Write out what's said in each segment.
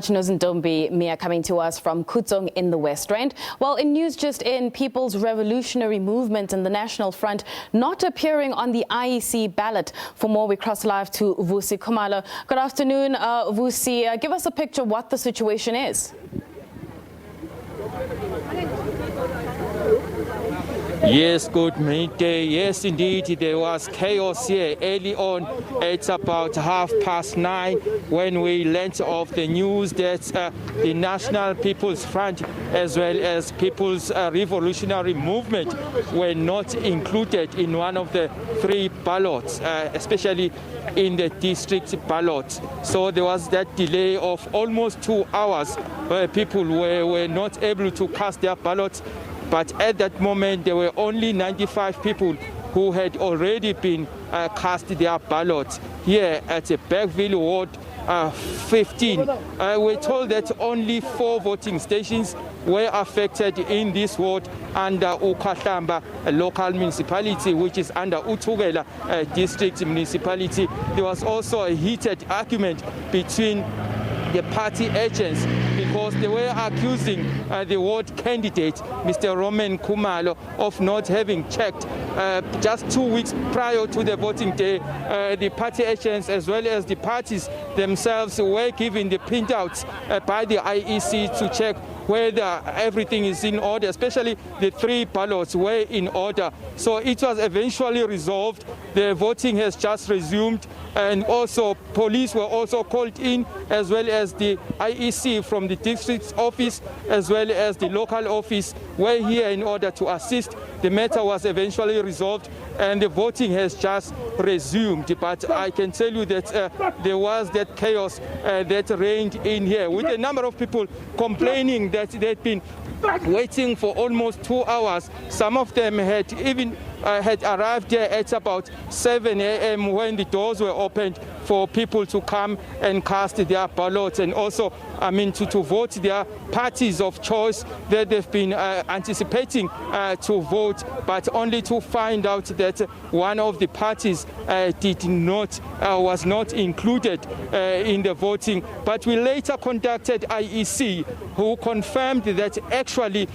Ndombi Mia coming to us from Kutsong in the West Rand. Well, in news just in, People's Revolutionary Movement and the National Front not appearing on the IEC ballot. For more, we cross live to Vusi Khumalo. Good afternoon, Vusi. Give us a picture of what the situation is. Yes, good midday. Yes, indeed, there was chaos here early on. It's about 9:30 when we learnt of the news that the National People's Front as well as People's Revolutionary Movement were not included in one of the three ballots, especially in the district ballot. So there was that delay of almost 2 hours where people were not able to cast their ballots. But at that moment, there were only 95 people who had already been cast their ballots here at the Bergville Ward 15. We're told that only 4 voting stations were affected in this ward under Ukahlamba local municipality, which is under Uthugela district municipality. There was also a heated argument between the party agents because they were accusing the ward candidate, Mr. Vusi Khumalo, of not having checked just 2 weeks prior to the voting day. The party agents as well as the parties themselves were given the printouts by the IEC to check whether everything is in order, especially the 3 ballots were in order. So it was eventually resolved. The voting has just resumed, and also police were also called in, as well as the IEC from the district office as well as the local office were here in order to assist. The matter was eventually resolved and the voting has just resumed. But I can tell you that there was that chaos that reigned in here, with a number of people complaining that they'd been waiting for almost 2 hours. Some of them had even had arrived here at about 7 a.m. when the doors were opened for people to come and cast their ballots, and also, to vote their parties of choice that they've been anticipating to vote, but only to find out that one of the parties was not included in the voting. But we later contacted IEC, who confirmed that actually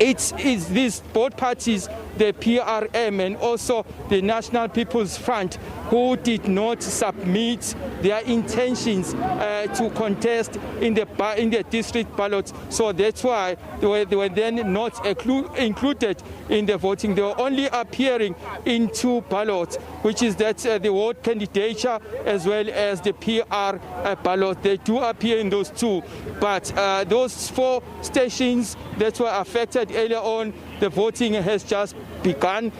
it's these both parties, the PRM and also the National People's Front, who did not submit their intentions to contest in the district ballots. So that's why they were then not included in the voting. They were only appearing in 2 ballots, which is that the ward candidature as well as the PR ballot. They do appear in those 2. But those 4 stations that were affected earlier on, the voting has just begun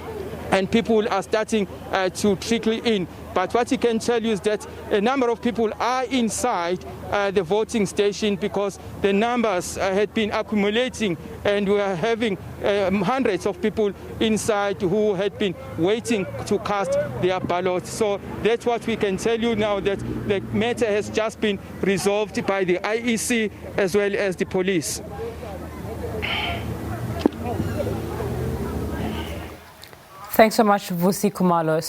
and people are starting to trickle in. But what I can tell you is that a number of people are inside the voting station because the numbers had been accumulating, and we are having hundreds of people inside who had been waiting to cast their ballots. So that's what we can tell you now, that the matter has just been resolved by the IEC as well as the police. Thanks so much, Vusi Khumalo.